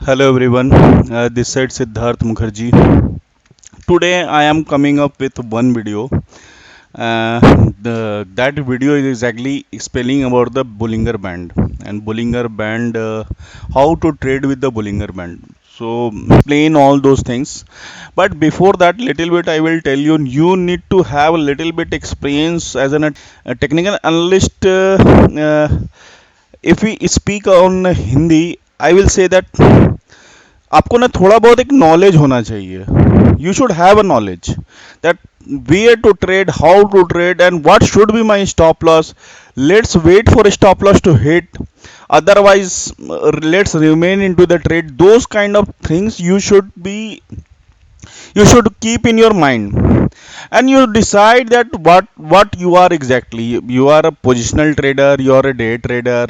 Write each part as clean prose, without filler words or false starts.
Hello everyone, this side Siddharth Mukherjee. Today I am coming up with one video. That video is exactly explaining about the Bollinger Band and Bollinger Band, how to trade with the Bollinger Band. So explain all those things. But before that, little bit I will tell you. You need to have a little bit experience as a technical analyst. If we speak on Hindi, I will say that आपको ना थोड़ा बहुत एक knowledge होना चाहिए. You should have a knowledge that where to trade, how to trade and what should be my stop loss. Let's wait for stop loss to hit, otherwise let's remain into the trade. Those kind of things you should keep in your mind, and you decide that what you are exactly. You are a positional trader, you are a day trader,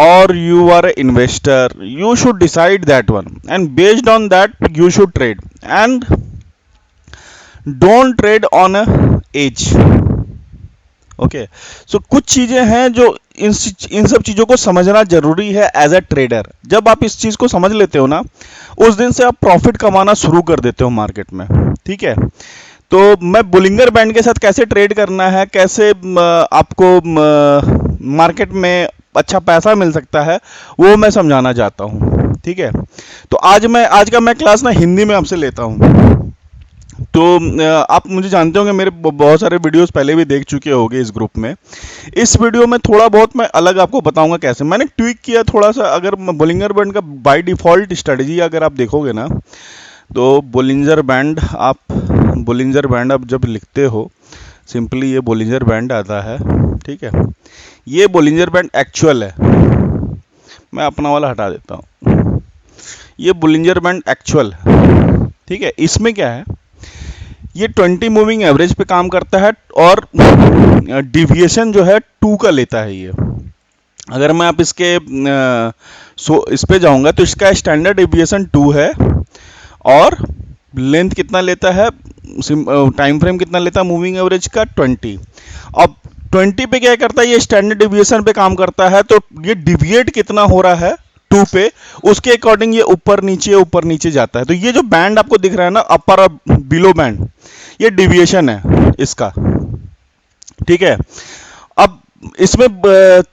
or you are an investor. You should decide that one, and based on that you should trade. And don't trade on a age. Okay, so कुछ चीजें हैं जो इन सब चीजों को समझना जरूरी है एज अ ट्रेडर. जब आप इस चीज को समझ लेते हो ना, उस दिन से आप प्रॉफिट कमाना शुरू कर देते हो मार्केट में. ठीक है, तो मैं बुलिंगर बैंड के साथ कैसे ट्रेड करना है, कैसे आपको मार्केट में अच्छा पैसा मिल सकता है, वो मैं समझाना चाहता हूँ. ठीक है, तो आज का मैं क्लास ना हिंदी में आपसे लेता हूँ. तो आप मुझे जानते होंगे, मेरे बहुत सारे वीडियोस पहले भी देख चुके होंगे इस ग्रुप में. इस वीडियो में थोड़ा बहुत मैं अलग आपको बताऊंगा कैसे मैंने ट्विक किया थोड़ा सा. अगर बोलिंगर बैंड का बाय डिफ़ॉल्ट स्ट्रेटजी अगर आप देखोगे ना, तो बोलिंजर बैंड आप जब लिखते हो, सिंपली ये बोलिंजर बैंड आता है. ठीक है, ये बोलिंजर बैंड एक्चुअल है. मैं अपना वाला हटा देता हूँ. ये बोलिंजर बैंड एक्चुअल है. ठीक है, इसमें क्या है, ये 20 मूविंग एवरेज पे काम करता है और डिविएशन जो है 2 का लेता है ये. अगर मैं आप इस पे जाऊंगा तो इसका स्टैंडर्ड डिविएशन 2 है, और लेंथ कितना लेता है, टाइम फ्रेम कितना लेता है मूविंग एवरेज का, 20. अब 20 पे क्या करता है, ये स्टैंडर्ड डिविएशन पे काम करता है, तो ये डिविएट कितना हो रहा है 2 पे, उसके अकॉर्डिंग ये ऊपर नीचे जाता है. तो ये जो बैंड आपको दिख रहा है ना, अपर और बिलो बैंड, ये डिविएशन है इसका. ठीक है, अब इसमें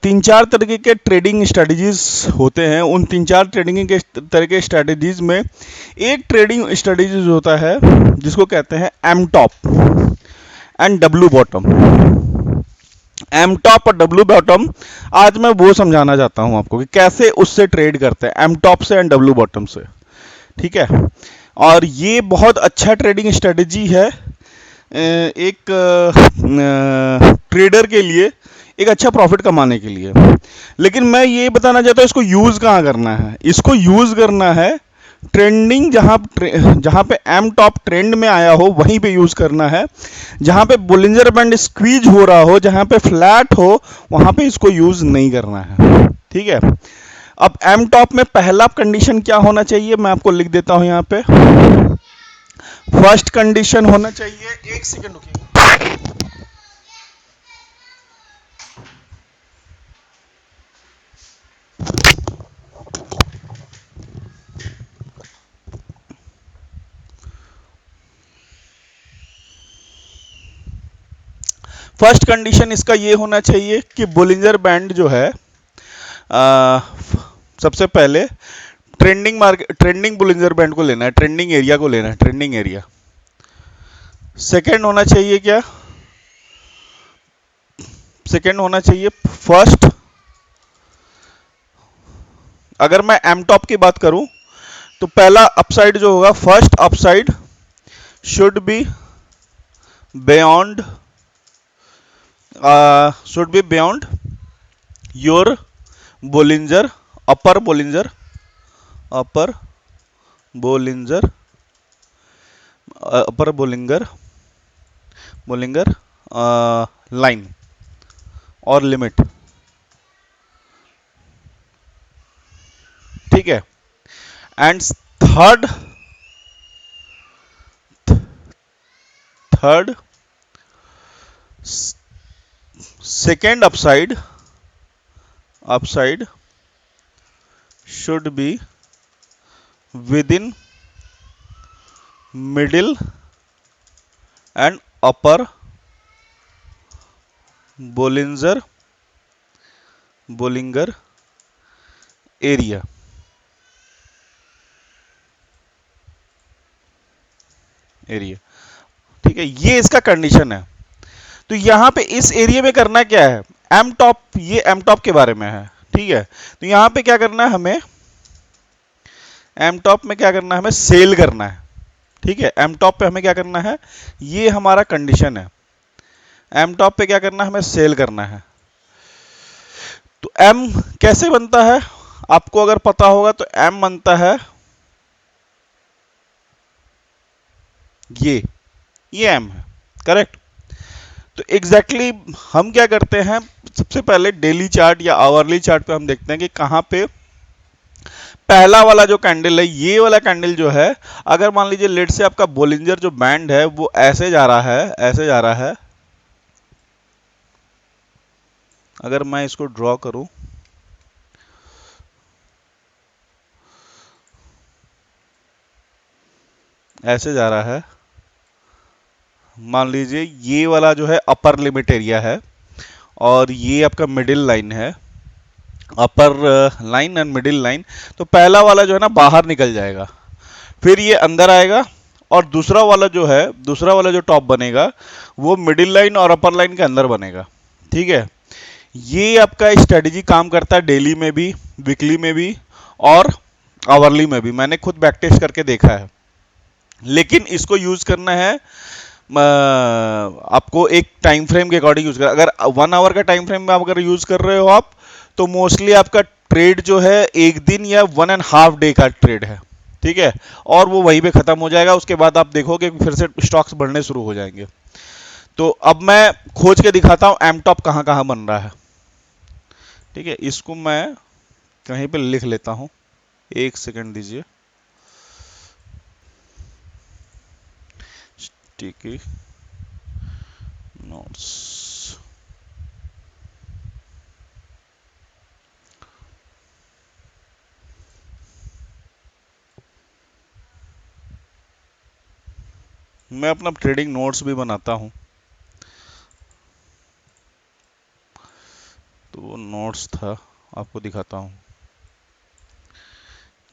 3-4 तरीके के ट्रेडिंग स्ट्रेटजीज होते हैं. उन 3-4 ट्रेडिंग के तरह के स्ट्रेटजीज में एक ट्रेडिंग स्ट्रेटजीज होता है जिसको कहते हैं M top and W bottom. M top और डब्ल्यू बॉटम, आज मैं वो समझाना चाहता हूं आपको कि कैसे उससे ट्रेड करते हैं, एम टॉप से एंड डब्ल्यू बॉटम से. ठीक है, और ये बहुत अच्छा ट्रेडिंग स्ट्रेटजी है एक ट्रेडर के लिए, एक अच्छा प्रॉफिट कमाने के लिए. लेकिन मैं ये बताना चाहता हूँ इसको यूज़ कहाँ करना है. इसको यूज़ करना है ट्रेंडिंग, जहाँ पे एम टॉप ट्रेंड में आया हो वहीं पे यूज़ करना है. जहाँ पे बोलिंजर बैंड स्क्वीज हो रहा हो, जहाँ पे फ्लैट हो, वहाँ पे इसको यूज़ नहीं करना है. ठीक है, अब एम टॉप में पहला कंडीशन क्या होना चाहिए, मैं आपको लिख देता हूँ यहाँ पे. फर्स्ट कंडीशन होना चाहिए, एक सेकंड रुकिए. फर्स्ट कंडीशन इसका ये होना चाहिए कि बोलिंजर बैंड जो है, सबसे पहले ट्रेंडिंग बोलिंजर बैंड को लेना है, ट्रेंडिंग एरिया को लेना है, ट्रेंडिंग एरिया. सेकंड होना चाहिए क्या, सेकंड होना चाहिए फर्स्ट. अगर मैं एम टॉप की बात करूं तो पहला अपसाइड जो होगा, first upside should be beyond your Bollinger, upper Bollinger line और लिमिट. ठीक है, and third second upside should be with in middle and upper Bollinger area. ठीक है, ये इसका कंडीशन है। तो यहां पे इस एरिया में करना क्या है, एम टॉप, ये एम टॉप के बारे में है। ठीक है, तो यहां पे क्या करना है हमें, एम टॉप में क्या करना है, हमें सेल करना है। ठीक है, एम टॉप पे हमें क्या करना है, ये हमारा कंडीशन है। एम टॉप पे क्या करना है, हमें सेल करना है। तो एम कैसे बनता है, आपको अगर पता होगा तो एम बनता है ये एम है, करेक्ट। तो एग्जैक्टली हम क्या करते हैं, सबसे पहले डेली चार्ट या आवरली चार्ट पे हम देखते हैं कि कहां पे पहला वाला जो कैंडल है, ये वाला कैंडल जो है, अगर मान लीजिए लेट से आपका बोलिंजर जो बैंड है वो ऐसे जा रहा है, ऐसे जा रहा है। अगर मैं इसको ड्रॉ करूं, ऐसे जा रहा है, मान लीजिए ये वाला जो है अपर लिमिट एरिया है और ये आपका मिडिल लाइन है, अपर लाइन एंड मिडिल लाइन। तो पहला वाला जो है ना बाहर निकल जाएगा, फिर ये अंदर आएगा, और दूसरा वाला जो है, दूसरा वाला जो टॉप बनेगा वो मिडिल लाइन और अपर लाइन के अंदर बनेगा। ठीक है, ये आपका स्ट्रेटेजी काम करता है डेली में भी, वीकली में भी और आवरली में भी। मैंने खुद बैक टेस्ट करके देखा है, लेकिन इसको यूज करना है आपको एक टाइम फ्रेम के अकॉर्डिंग यूज कर। अगर 1 आवर का टाइम फ्रेम में आप अगर यूज कर रहे हो आप, तो मोस्टली आपका ट्रेड जो है एक दिन या 1.5 डे का ट्रेड है। ठीक है, और वो वहीं पे खत्म हो जाएगा, उसके बाद आप देखोगे फिर से स्टॉक्स बढ़ने शुरू हो जाएंगे। तो अब मैं खोज के दिखाता हूं एम टॉप कहां कहां बन रहा है। ठीक है, इसको मैं कहीं पे लिख लेता हूं, एक सेकंड दीजिए। स्टिकी नोट्स, मैं अपना ट्रेडिंग नोट्स भी बनाता हूं, तो वो नोट्स था, आपको दिखाता हूं।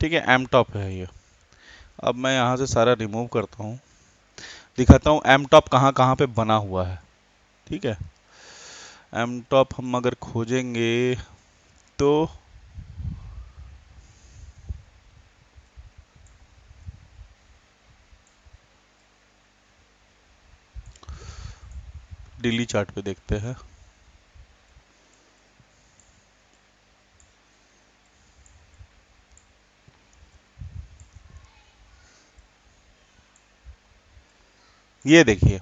ठीक है, एम टॉप है ये। अब मैं यहां से सारा रिमूव करता हूं, दिखाता हूं एम टॉप कहां कहां पे बना हुआ है। ठीक है, एम टॉप हम अगर खोजेंगे तो डेली चार्ट पे देखते हैं। ये देखिए,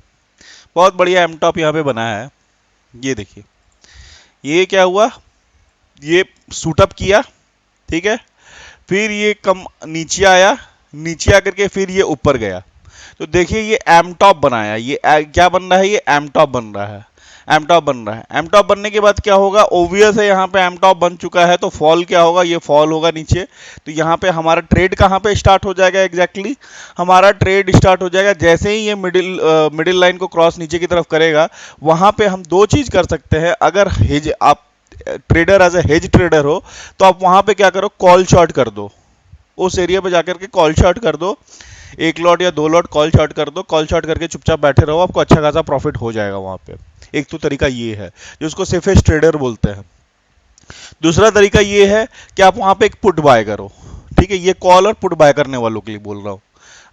बहुत बढ़िया एम टॉप यहाँ पे बना है। ये देखिए, ये क्या हुआ, ये सूटअप किया। ठीक है, फिर ये कम नीचे आया, नीचे आकर के फिर ये ऊपर गया। तो देखिए ये एम टॉप बनाया, ये क्या बन रहा है, ये एम टॉप बन रहा है, एम टॉप बन रहा है। एम टॉप बनने के बाद क्या होगा, ओबियस है यहाँ पे एम टॉप बन चुका है, तो फॉल क्या होगा, ये फॉल होगा नीचे। तो यहाँ पे हमारा ट्रेड कहाँ पे स्टार्ट हो जाएगा, एग्जैक्टली हमारा ट्रेड स्टार्ट हो जाएगा जैसे ही ये मिडिल लाइन को क्रॉस नीचे की तरफ करेगा। वहां पे हम दो चीज कर सकते हैं, अगर हेज आप trader as a hedge trader हो तो आप वहां पे क्या करो, कॉल शॉर्ट कर दो, उस एरिया पे जाकर के कॉल शॉर्ट कर दो, 1 लॉट या 2 लॉट कॉल शॉर्ट कर दो, कॉल शॉर्ट करके चुपचाप बैठे रहो, आपको अच्छा खासा प्रॉफिट हो जाएगा वहां पे। एक तो तरीका ये है जिसको सेफेस्ट ट्रेडर बोलते हैं। दूसरा तरीका ये है कि आप वहां पे एक पुट बाय करो। ठीक है, ये कॉल और पुट बाय करने वालों के लिए बोल रहा हूँ।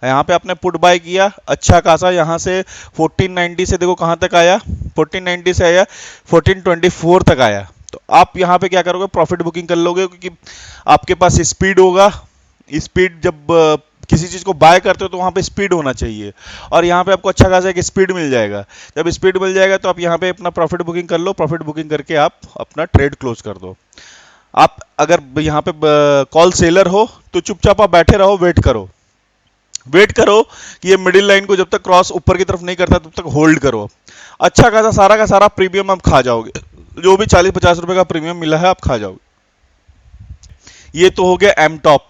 यहाँ पे आपने पुट बाय किया अच्छा खासा, यहाँ से 1490 से देखो कहाँ तक आया, 1490 से आया 1424 तक आया। तो आप यहाँ पे क्या करोगे, प्रॉफिट बुकिंग कर लोगे, क्योंकि आपके पास स्पीड होगा। स्पीड जब किसी चीज को बाय करते हो तो वहां पे स्पीड होना चाहिए, और यहाँ पे आपको अच्छा खासा एक स्पीड मिल जाएगा। जब स्पीड मिल जाएगा तो आप यहाँ पे अपना प्रॉफिट बुकिंग कर लो, प्रॉफिट बुकिंग करके आप अपना ट्रेड क्लोज कर दो। आप अगर यहाँ पे कॉल सेलर हो तो चुपचाप आप बैठे रहो, वेट करो, वेट करो कि ये मिडिल लाइन को जब तक क्रॉस ऊपर की तरफ नहीं करता तब तक होल्ड करो। अच्छा खासा सारा का सारा प्रीमियम आप खा जाओगे, जो भी 40-50 रुपए का प्रीमियम मिला है आप खा जाओगे। ये तो हो गया एम टॉप।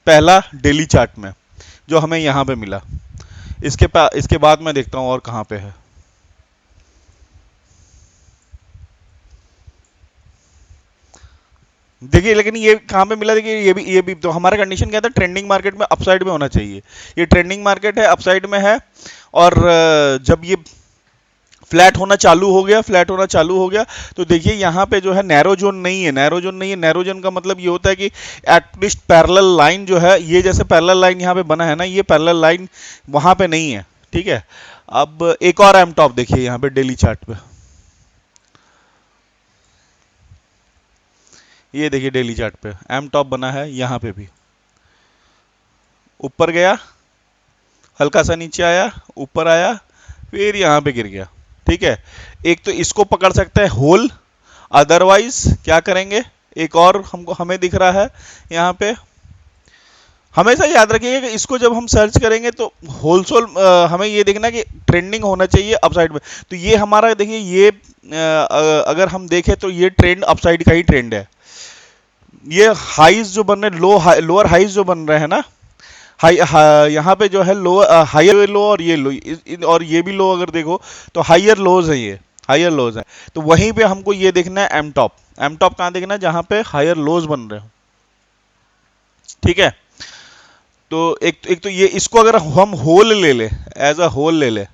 पहला डेली चार्ट में जो हमें यहाँ पे मिला, इसके बाद मैं देखता हूँ और कहाँ पे है। देखिए लेकिन ये कहाँ पे मिला, देखिए ये भी तो हमारा कंडीशन क्या था, ट्रेंडिंग मार्केट में अपसाइड में होना चाहिए। ये ट्रेंडिंग मार्केट है, अपसाइड में है। और जब ये फ्लैट होना चालू हो गया, फ्लैट होना चालू हो गया, तो देखिए यहाँ पे जो है नैरो जोन नहीं है, नैरो जोन नहीं है। नैरो जोन का मतलब ये होता है कि एटलीस्ट पैरेलल लाइन जो है, ये जैसे पैरेलल लाइन यहाँ पे बना है ना, ये पैरेलल लाइन वहां पे नहीं है। ठीक है, अब एक और एम टॉप देखिए यहाँ पे डेली चार्ट पे, ये देखिए डेली चार्ट पे एम टॉप बना है, यहाँ पे भी ऊपर गया, हल्का सा नीचे आया, ऊपर आया, फिर यहाँ पे गिर गया। ठीक है, एक तो इसको पकड़ सकते हैं होल, अदरवाइज क्या करेंगे, एक और हमको हमें दिख रहा है यहाँ पे। हमेशा याद रखिएगा कि इसको जब हम सर्च करेंगे तो होलसेल हमें ये देखना कि ट्रेंडिंग होना चाहिए अपसाइड में। तो ये हमारा देखिए, ये अगर हम देखें तो ये ट्रेंड अपसाइड का ही ट्रेंड है। ये हाइज जो बन रहे, लोअर हाइज जो बन रहे हैं ना, यहाँ पे जो है लो, हायर लो और ये लो, और ये भी लो अगर देखो तो हायर लोज है, ये हायर लोज है। तो वहीं पे हमको ये देखना है एम टॉप। एम टॉप कहाँ देखना है, जहां पे हायर लोज बन रहे हो। ठीक है, तो एक तो ये, इसको अगर हम होल ले ले, एज अ होल ले ले,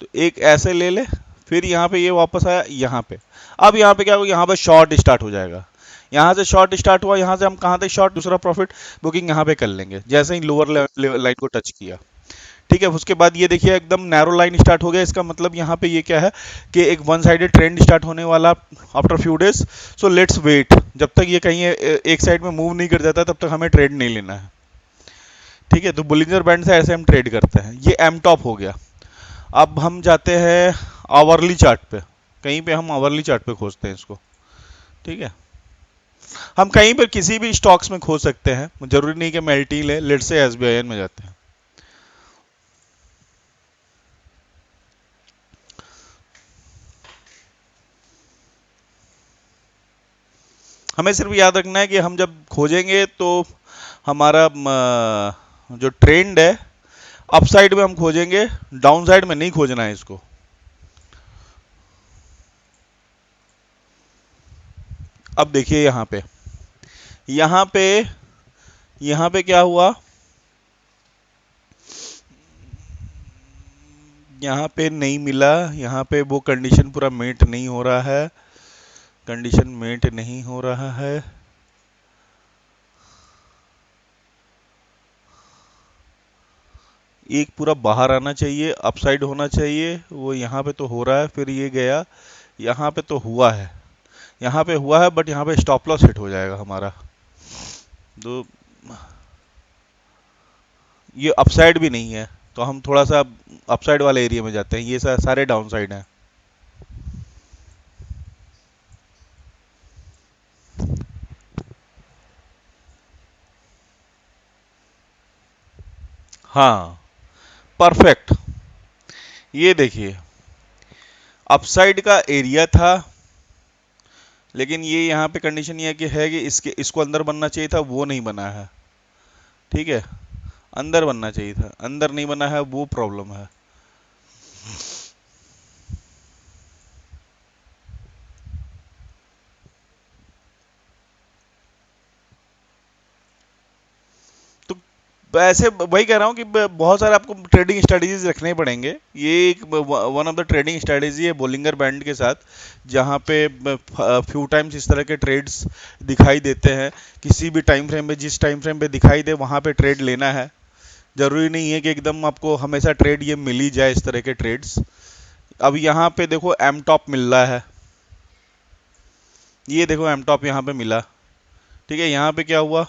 तो एक ऐसे ले ले, फिर यहाँ पे ये वापस आया यहाँ पे। अब यहाँ पे क्या होगा, यहाँ पे शॉर्ट स्टार्ट हो जाएगा। यहाँ से शॉर्ट स्टार्ट हुआ, यहाँ से हम कहाँ तक शॉर्ट, दूसरा प्रॉफिट बुकिंग यहाँ पे कर लेंगे जैसे ही लोअर लाइन को टच किया। ठीक है, उसके बाद ये देखिए एकदम नैरो लाइन स्टार्ट हो गया। इसका मतलब यहाँ पे ये क्या है कि एक वन साइडेड ट्रेंड स्टार्ट होने वाला after few days. So let's wait, जब तक ये कहीं एक साइड में मूव नहीं कर जाता तब तक हमें ट्रेड नहीं लेना है। ठीक है, तो बुलिंजर बैंड से ऐसे हम ट्रेड करते हैं। ये एम टॉप हो गया। अब हम जाते हैं आवरली चार्ट पे, कहीं पे हम आवरली चार्ट पे खोजते हैं इसको। ठीक है, हम कहीं पर किसी भी स्टॉक्स में खोज सकते हैं, जरूरी नहीं कि हम एल टी ले, लेट्स से एसबीआई में जाते हैं। हमें सिर्फ याद रखना है कि हम जब खोजेंगे तो हमारा जो ट्रेंड है अपसाइड में हम खोजेंगे, डाउन साइड में नहीं खोजना है इसको। अब देखिए यहाँ पे यहाँ पे क्या हुआ, यहाँ पे नहीं मिला, यहाँ पे वो कंडीशन पूरा मेट नहीं हो रहा है, कंडीशन मेट नहीं हो रहा है। एक पूरा बाहर आना चाहिए, अपसाइड होना चाहिए, वो यहाँ पे तो हो रहा है, फिर ये गया, यहाँ पे तो हुआ है, यहाँ पे हुआ है, बट यहाँ पे स्टॉप लॉस हिट हो जाएगा हमारा। तो ये अपसाइड भी नहीं है, तो हम थोड़ा सा अपसाइड वाले एरिया में जाते हैं। ये सारे डाउन साइड हैं। हाँ, परफेक्ट। ये देखिए अपसाइड का एरिया था, लेकिन ये यहाँ पे कंडीशन ये है कि इसको अंदर बनना चाहिए था, वो नहीं बना है। ठीक है, अंदर बनना चाहिए था, अंदर नहीं बना है, वो प्रॉब्लम है। तो ऐसे वही कह रहा हूँ कि बहुत सारे आपको ट्रेडिंग स्ट्रेटेजीज रखने पड़ेंगे। ये एक one of the trading strategy है बोलिंगर बैंड के साथ, जहाँ पे फ्यू टाइम्स इस तरह के ट्रेड्स दिखाई देते हैं। किसी भी टाइम फ्रेम में, जिस टाइम फ्रेम पे दिखाई दे वहाँ पे ट्रेड लेना है। जरूरी नहीं है कि एकदम आपको हमेशा ट्रेड ये मिल ही जाए, इस तरह के ट्रेड्स। अब यहाँ पे देखो एम टॉप मिल रहा है, ये देखो एम टॉप यहाँ पे मिला। ठीक है, यहाँ पे क्या हुआ,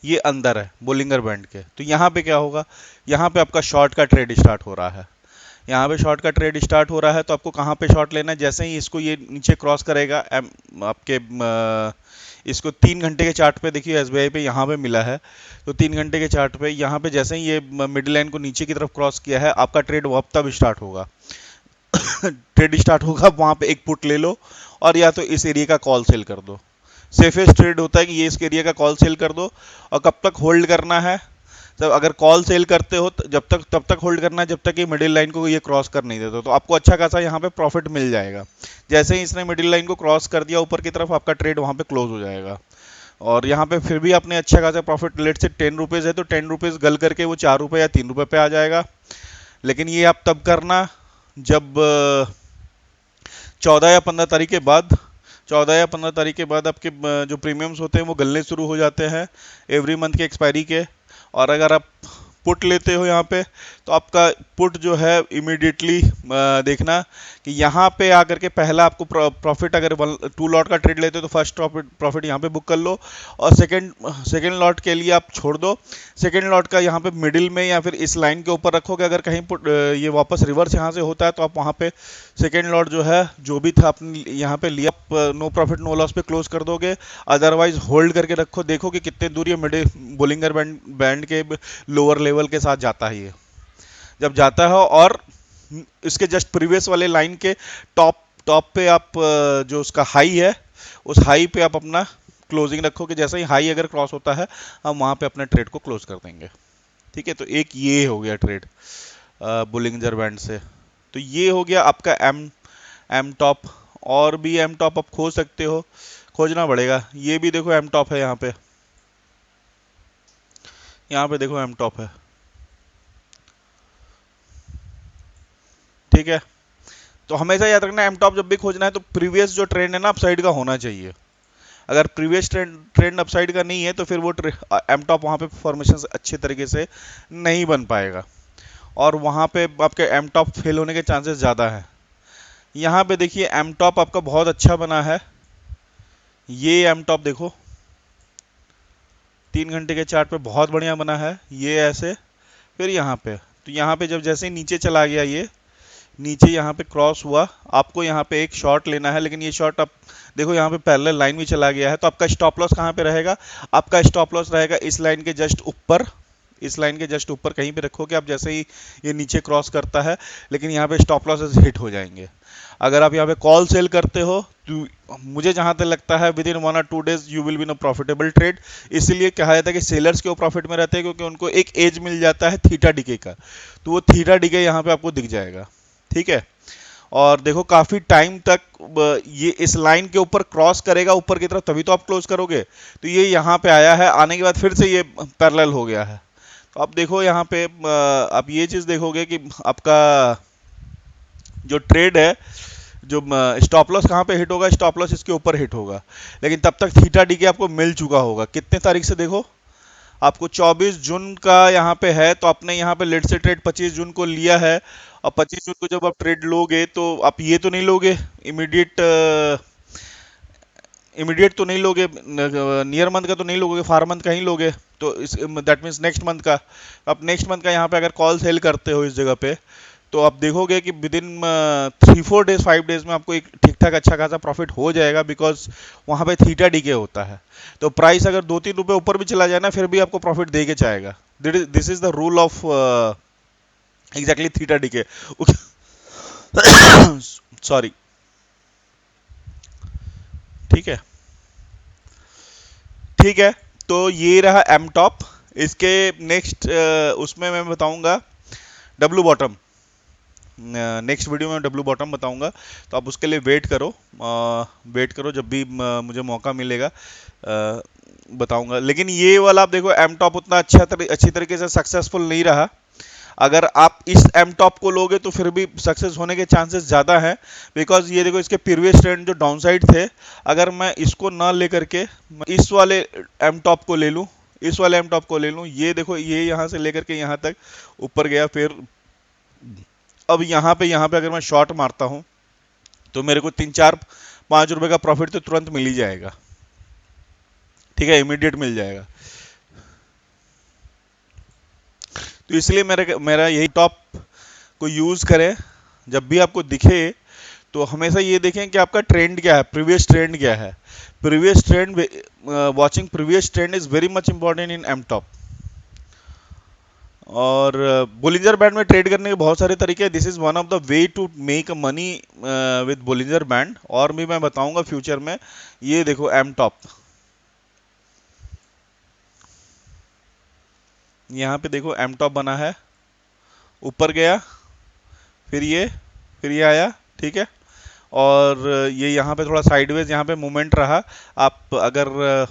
ये अंदर है बोलिंगर बैंड के, तो यहाँ पे क्या होगा, यहाँ पे आपका शॉर्ट का ट्रेड स्टार्ट हो रहा है। यहाँ पे शॉर्ट का ट्रेड स्टार्ट हो रहा है, तो आपको कहाँ पे शॉर्ट लेना है, जैसे ही इसको ये नीचे क्रॉस करेगा आपके इसको 3 घंटे के चार्ट पे देखिए, एसबीआई पे यहाँ पे मिला है। तो 3 घंटे के चार्ट पे यहाँ पे जैसे ही ये मिड लाइन को नीचे की तरफ क्रॉस किया है, आपका ट्रेड वो अब तब स्टार्ट होगा। ट्रेड स्टार्ट होगा, वहाँ पे एक पुट ले लो और या तो इस एरिया का कॉल सेल कर दो। सेफेस्ट ट्रेड होता है कि ये इस एरिया का कॉल सेल कर दो। और कब तक होल्ड करना है? जब अगर कॉल सेल करते हो जब तक तब तक होल्ड करना है जब तक ये मिडिल लाइन को ये क्रॉस कर नहीं देते, तो आपको अच्छा खासा यहाँ पे प्रॉफिट मिल जाएगा। जैसे ही इसने मिडिल लाइन को क्रॉस कर दिया ऊपर की तरफ, आपका ट्रेड वहाँ पे क्लोज हो जाएगा। और यहाँ पे फिर भी आपने अच्छा खासा प्रॉफिट, लेट से 10 रुपीज़ है तो 10 रुपीज़ गल करके वो 4 रुपये या 3 रुपये पे आ जाएगा। लेकिन ये आप तब करना जब 14 या 15 तारीख के बाद, 14 या 15 तारीख के बाद आपके जो प्रीमियम्स होते हैं वो गलने शुरू हो जाते हैं एवरी मंथ के एक्सपायरी के। और अगर आप पुट लेते हो यहाँ पे, तो आपका पुट जो है इमीडिएटली देखना कि यहाँ पे आकर के पहला आपको प्रॉफिट, अगर 2 लॉट का ट्रेड लेते हो तो फर्स्ट प्रॉफिट यहाँ पे बुक कर लो, और सेकंड लॉट के लिए आप छोड़ दो। सेकंड लॉट का यहाँ पे मिडिल में या फिर इस लाइन के ऊपर रखोगे। अगर कहीं ये वापस रिवर्स यहाँ से होता है तो आप वहाँ पे सेकेंड लॉट जो है जो भी था आपने यहाँ पे लिया, नो प्रॉफिट नो लॉस पे क्लोज कर दोगे। अदरवाइज होल्ड करके रखो, देखो कि कितने दूर ये मिडिल बोलिंगर बैंड के लोअर लेवल के साथ जाता है। ये जब जाता है और इसके जस्ट प्रीवियस वाले लाइन के टॉप टॉप पे आप जो उसका हाई है, उस हाई पे आप अपना क्लोजिंग रखो कि जैसे ही हाई अगर क्रॉस होता है हम वहाँ पे अपने ट्रेड को क्लोज कर देंगे। ठीक है, तो एक ये हो गया ट्रेड बोलिंगर बैंड से। तो ये हो गया आपका एम टॉप। और भी एम टॉप आप खोज सकते हो, खोजना पड़ेगा। ये भी देखो एम टॉप है यहाँ पे देखो एम टॉप है। ठीक है, तो हमेशा याद रखना एम टॉप जब भी खोजना है तो प्रीवियस जो ट्रेंड है ना अपसाइड का होना चाहिए। अगर प्रीवियस ट्रेंड अपसाइड का नहीं है तो फिर वो एम टॉप वहाँ पे फॉर्मेशन अच्छे तरीके से नहीं बन पाएगा, और वहाँ पे आपके एम टॉप फेल होने के चांसेस ज़्यादा हैं। यहाँ पे देखिए एम टॉप आपका बहुत अच्छा बना है। ये एम टॉप देखो 3 घंटे के चार्ट पे बहुत बढ़िया बना है। ये ऐसे फिर यहाँ पे, तो यहाँ पे जब जैसे ही नीचे चला गया, ये नीचे यहाँ पे क्रॉस हुआ, आपको यहाँ पे एक शॉट लेना है। लेकिन ये शॉट आप देखो यहाँ पे पैरेलल लाइन भी चला गया है, तो आपका स्टॉप लॉस कहाँ पे रहेगा? आपका स्टॉप लॉस रहेगा इस लाइन के जस्ट ऊपर, इस लाइन के जस्ट ऊपर कहीं पे रखोगे आप जैसे ही ये नीचे क्रॉस करता है। लेकिन यहाँ पे स्टॉप लॉसेस हिट हो जाएंगे। अगर आप यहाँ पे कॉल सेल करते हो तो मुझे जहां तक लगता है विद इन 1 और 2 days you will be no profitable trade. इसलिए कहा जाता है कि सेलर्स क्यों प्रॉफिट में रहते हैं, क्योंकि उनको एक एज मिल जाता है थीटा डीके का, तो वो थीटा डीके यहाँ पे आपको दिख जाएगा। ठीक है, और देखो काफी टाइम तक ये इस लाइन के ऊपर क्रॉस करेगा ऊपर की तरफ, तभी तो आप क्लोज करोगे। तो ये यहाँ पे आया है, आने के बाद फिर से ये पैरेलल हो गया है। तो आप देखो यहाँ पे आप ये चीज देखोगे कि आपका जो ट्रेड है, जो स्टॉप लॉस कहाँ पे हिट होगा? स्टॉप लॉस इसके ऊपर हिट होगा। लेकिन तब तक थीटा डीके आपको मिल चुका होगा। कितने तारीख से देखो, आपको 24 जून का यहाँ पे है, तो आपने यहाँ पे लेट से ट्रेड 25 जून को लिया है। और 25 जून को जब आप ट्रेड लोगे तो आप ये तो नहीं लोगे इमीडिएट, तो नहीं लोगे, नियर मंथ का तो नहीं लोगे, फार मंथ का ही लोगे। तो दैट मीन्स नेक्स्ट मंथ का। आप नेक्स्ट मंथ का यहाँ पे अगर कॉल सेल करते हो इस जगह पे, तो आप देखोगे कि विद इन 3-4 डेज 5 डेज में आपको एक ठीक ठाक अच्छा खासा प्रॉफिट हो जाएगा, बिकॉज वहाँ पे थीटा डीके होता है। तो प्राइस अगर 2-3 रुपए ऊपर भी चला जाए ना, फिर भी आपको प्रॉफिट दे के जाएगा। This is the rule of exactly theta DK. Sorry. ठीक है, ठीक है, तो ये रहा एम टॉप। इसके नेक्स्ट उसमें मैं बताऊंगा डब्लू बॉटम। नेक्स्ट वीडियो में डब्लू बॉटम बताऊंगा, तो आप उसके लिए वेट करो जब भी मुझे मौका मिलेगा बताऊंगा। लेकिन ये वाला आप देखो एम टॉप उतना अच्छी तरीके से सक्सेसफुल नहीं रहा। अगर आप इस एम टॉप को लोगे तो फिर भी सक्सेस होने के चांसेस ज़्यादा हैं, बिकॉज ये देखो इसके प्रीवियस ट्रेंड जो डाउन साइड थे, अगर मैं इसको ना लेकर के इस वाले एम टॉप को ले लूँ, इस वाले एम टॉप को ले लूँ, ये देखो ये यहाँ से लेकर के यहाँ तक ऊपर गया। फिर अब यहाँ पे अगर मैं शॉर्ट मारता हूँ तो मेरे को 3-4-5 रुपए का प्रॉफिट तो तुरंत मिल ही जाएगा। ठीक है, इमीडिएट मिल जाएगा। तो इसलिए मेरा यही टॉप को यूज करें। जब भी आपको दिखे तो हमेशा ये देखें कि आपका ट्रेंड क्या है, प्रीवियस ट्रेंड क्या है। Previous trend, watching previous trend is very much important in M top. और बोलिंजर बैंड में ट्रेड करने के बहुत सारे तरीके हैं। This is one of the way to make money with Bollinger band, और भी मैं बताऊंगा फ्यूचर में। ये देखो एम टॉप, यहाँ पे देखो एम टॉप बना है, ऊपर गया, फिर ये आया, ठीक है। और ये यहाँ पे थोड़ा साइडवेज यहाँ पे मूवमेंट रहा। आप अगर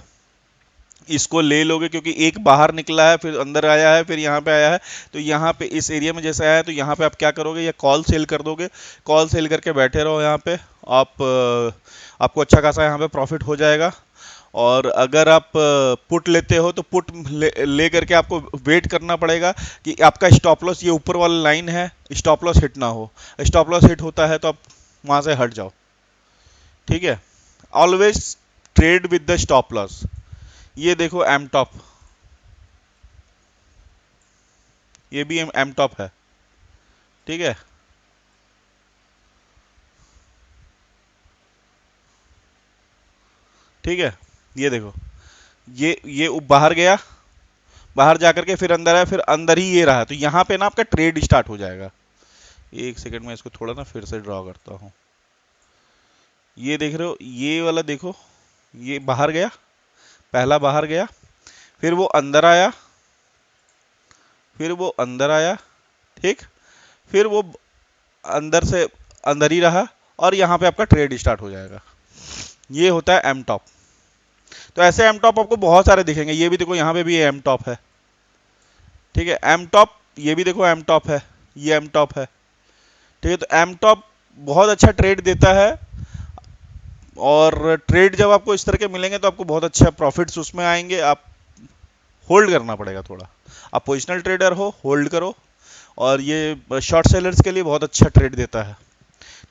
इसको ले लोगे, क्योंकि एक बाहर निकला है फिर अंदर आया है फिर यहाँ पे आया है, तो यहाँ पे इस एरिया में जैसे आया है तो यहाँ पे आप क्या करोगे, ये कॉल सेल कर दोगे। कॉल सेल करके बैठे रहो यहाँ पे। आप आपको अच्छा खासा यहाँ पे प्रॉफिट हो जाएगा। और अगर आप पुट लेते हो तो पुट ले करके आपको वेट करना पड़ेगा कि आपका स्टॉप लॉस, ये ऊपर वाला लाइन है, स्टॉप लॉस हिट ना हो। स्टॉप लॉस हिट होता है तो आप वहां से हट जाओ, ठीक है। Always trade with the stop loss. ये देखो एम टॉप, ये भी एम टॉप है, ठीक है। ठीक है, ये देखो, ये बाहर गया, बाहर जाकर के फिर अंदर आया, फिर अंदर ही ये रहा, तो यहाँ पे ना आपका ट्रेड स्टार्ट हो जाएगा। एक सेकंड में इसको थोड़ा ना फिर से ड्रॉ करता हूँ। ये देख रहे हो, ये वाला देखो, ये बाहर गया, पहला बाहर गया, फिर वो अंदर आया, फिर वो अंदर आया, ठीक, फिर वो अंदर से अंदर ही रहा, और यहाँ पे आपका ट्रेड स्टार्ट हो जाएगा। ये होता है एम टॉप। तो ऐसे एम टॉप आपको बहुत सारे दिखेंगे। ये भी देखो, यहाँ पे भी एम टॉप है, ठीक है, एम टॉप। ये भी देखो एम टॉप है, ये एम टॉप है, ठीक है। तो एम टॉप बहुत अच्छा ट्रेड देता है, और ट्रेड जब आपको इस तरह के मिलेंगे तो आपको बहुत अच्छा प्रॉफिट्स उसमें आएंगे। आप होल्ड करना पड़ेगा थोड़ा। आप पोजिशनल ट्रेडर हो, होल्ड करो। और ये शॉर्ट सेलर्स के लिए बहुत अच्छा ट्रेड देता है,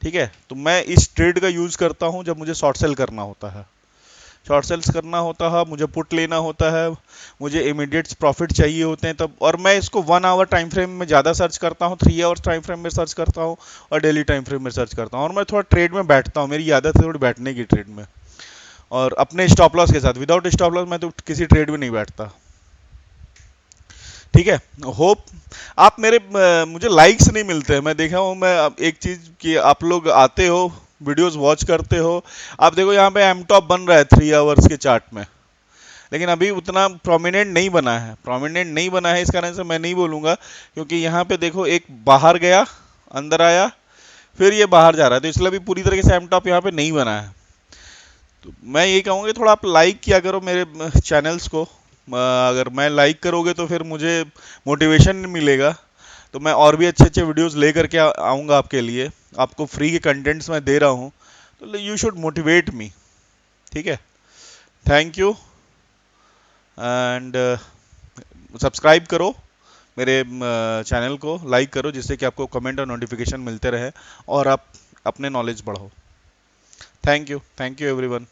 ठीक है। तो मैं इस ट्रेड का यूज करता हूं जब मुझे शॉर्ट सेल करना होता है। शॉर्ट सेल्स करना होता है, मुझे पुट लेना होता है, मुझे इमीडिएट प्रॉफिट चाहिए होते हैं तब। और मैं इसको 1 आवर टाइम फ्रेम में ज़्यादा सर्च करता हूँ, 3 आवर्स टाइम फ्रेम में सर्च करता हूँ, और डेली टाइम फ्रेम में सर्च करता हूँ। और मैं थोड़ा ट्रेड में बैठता हूँ, मेरी आदत है थोड़ी बैठने की ट्रेड में, और अपने स्टॉप लॉस के साथ। विदाउट स्टॉप लॉस मैं तो किसी ट्रेड में नहीं बैठता, ठीक है। होप आप मेरे मुझे लाइक्स नहीं मिलते हैं, मैं देखा हूँ। मैं एक चीज कि आप लोग आते हो, वीडियोस वॉच करते हो। आप देखो यहाँ पे एम टॉप बन रहा है 3 आवर्स के चार्ट में, लेकिन अभी उतना प्रोमिनेंट नहीं बना है। प्रोमिनेंट नहीं बना है इस कारण से मैं नहीं बोलूंगा, क्योंकि यहाँ पे देखो एक बाहर गया, अंदर आया, फिर ये बाहर जा रहा है, तो इसलिए अभी पूरी तरीके से एम टॉप यहाँ पे नहीं बना है। तो मैं ये कहूँगा थोड़ा आप लाइक किया करो मेरे चैनल्स को। अगर मैं लाइक करोगे तो फिर मुझे मोटिवेशन मिलेगा, तो मैं और भी अच्छे अच्छे वीडियोस लेकर के आऊँगा आपके लिए। आपको फ्री के कंटेंट्स मैं दे रहा हूँ, तो यू शुड मोटिवेट मी, ठीक है। Thank you. एंड सब्सक्राइब करो मेरे चैनल को, लाइक करो, जिससे कि आपको कमेंट और नोटिफिकेशन मिलते रहे और आप अपने नॉलेज बढ़ाओ। Thank you everyone.